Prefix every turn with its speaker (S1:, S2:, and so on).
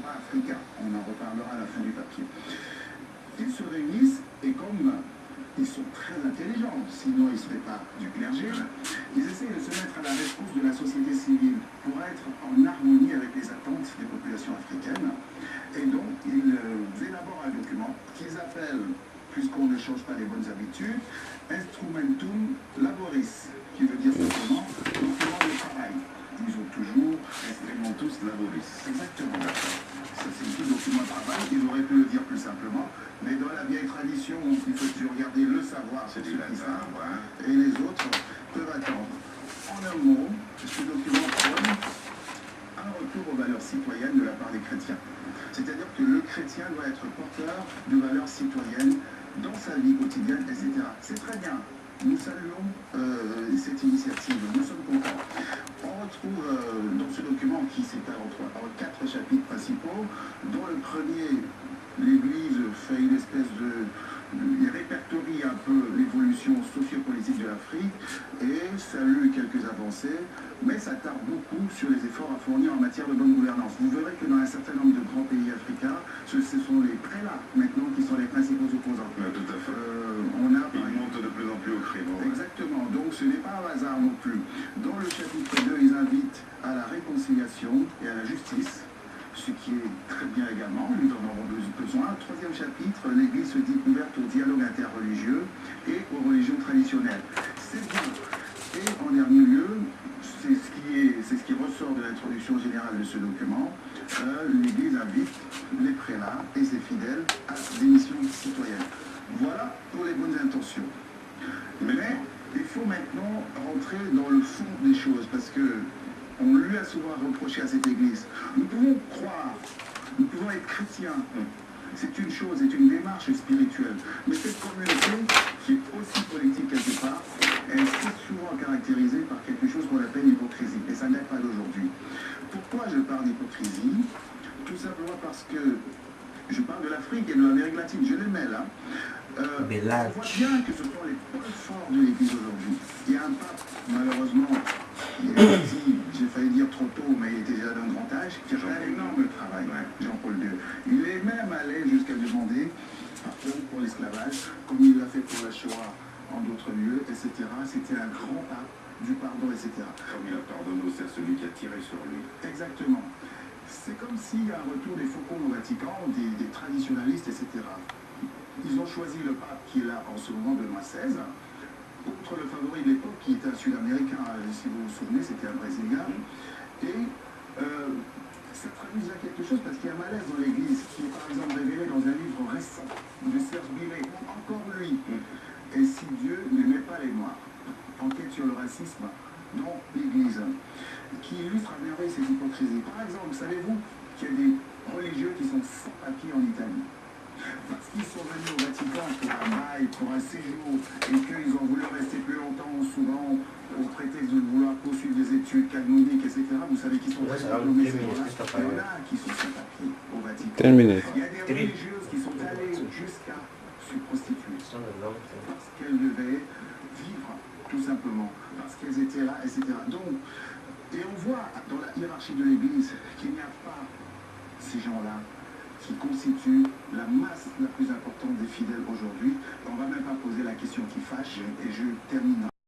S1: Africains, on en reparlera à la fin du papier. Ils se réunissent et comme ils sont très intelligents, sinon ils ne seraient pas du clergé, ils essayent de se mettre à la rescousse de la société civile pour être en harmonie avec les attentes des populations africaines. Et donc, ils élaborent un document qu'ils appellent, puisqu'on ne change pas les bonnes habitudes, Instrumentum Laboris, qui veut dire simplement document de travail. Ils ont toujours Instrumentus Laboris. Exactement. Ça, c'est un document de travail. Ils auraient pu le dire plus simplement, mais dans la vieille tradition, il faut toujours garder le savoir, c'est du latin, et les autres peuvent attendre. En un mot, ce document prône un retour aux valeurs citoyennes de la part des chrétiens. C'est-à-dire que le chrétien doit être porteur de valeurs citoyennes dans sa vie quotidienne, etc. C'est très bien. Nous saluons cette initiative. Nous sommes contents. On retrouve dans ce document qui s'étale en 4 chapitres principaux, dont le premier, l'Église fait une espèce de... Il répertorie un peu l'évolution sociopolitique de l'Afrique et salue quelques avancées, mais ça tarde beaucoup sur les efforts à fournir en matière de bonne gouvernance. Vous verrez que dans un certain nombre de grands pays africains, ce sont les prélats maintenant qui sont les principaux opposants.
S2: Tout à fait.
S1: Ils
S2: montent de plus en plus au créneau.
S1: Exactement, donc ce n'est pas un hasard non plus. Dans le chapitre 2, ils invitent à la réconciliation et à la justice, ce qui est très bien également, nous en aurons besoin. Troisième chapitre, l'Église se dit ouverte au dialogue interreligieux et aux religions traditionnelles. C'est bien. Et en dernier lieu, c'est ce qui ressort de l'introduction générale de ce document, l'Église invite les prélats et ses fidèles à des missions citoyennes. Voilà pour les bonnes intentions. Mais il faut maintenant rentrer dans le fond des choses, parce que on lui a souvent reproché à cette Église. Nous pouvons croire, nous pouvons être chrétiens. C'est une chose, c'est une démarche spirituelle. Mais cette communauté, qui est aussi politique quelque part, elle est souvent caractérisée par quelque chose qu'on appelle l'hypocrisie. Et ça n'est pas d'aujourd'hui. Pourquoi je parle d'hypocrisie? Tout simplement parce que je parle de l'Afrique et de l'Amérique latine. Je les mets là. On voit bien que ce sont les points forts de l'Église aujourd'hui. Il y a un pape, malheureusement, il est parti, j'ai failli dire trop tôt, mais il était déjà d'un grand âge, qui a fait un énorme travail, Jean-Paul II. Il est même allé jusqu'à demander pardon pour l'esclavage, comme il l'a fait pour la Shoah en d'autres lieux, etc. C'était un grand pape du pardon, etc.
S2: Comme il a pardonné aussi à celui qui a tiré sur lui.
S1: Exactement. C'est comme s'il y a un retour des faucons au Vatican, des traditionalistes, etc. Ils ont choisi le pape qui est là en ce moment, Benoît XVI, outre le favori de l'époque qui était un Sud-Américain, si vous vous souvenez, c'était un Brésilien. Et ça traduit à quelque chose parce qu'il y a un malaise dans l'Église qui est par exemple révélé dans un livre récent de Serge Billet, encore lui. Et si Dieu n'aimait pas les Noirs, enquête sur le racisme dans l'Église, qui illustre à merveille cette hypocrisie. Par exemple, savez-vous qu'il y a des religieux qui sont sans papier en Italie? Parce qu'ils sont venus au Vatican pour un bail, pour un séjour, et qu'ils ont voulu rester plus longtemps, souvent au prétexte de vouloir poursuivre des études canoniques, etc. Vous savez qu'ils sont très diplômés, ces gens-là. Il y en a qui sont sans papier au Vatican. Il y a des religieuses qui sont allées jusqu'à se prostituer parce qu'elles devaient vivre, tout simplement, parce qu'elles étaient là, etc. Donc, et on voit dans la hiérarchie de l'Église qu'il n'y a pas ces gens-là qui constituent la masse la plus importante des fidèles aujourd'hui. On ne va même pas poser la question qui fâche, et je termine.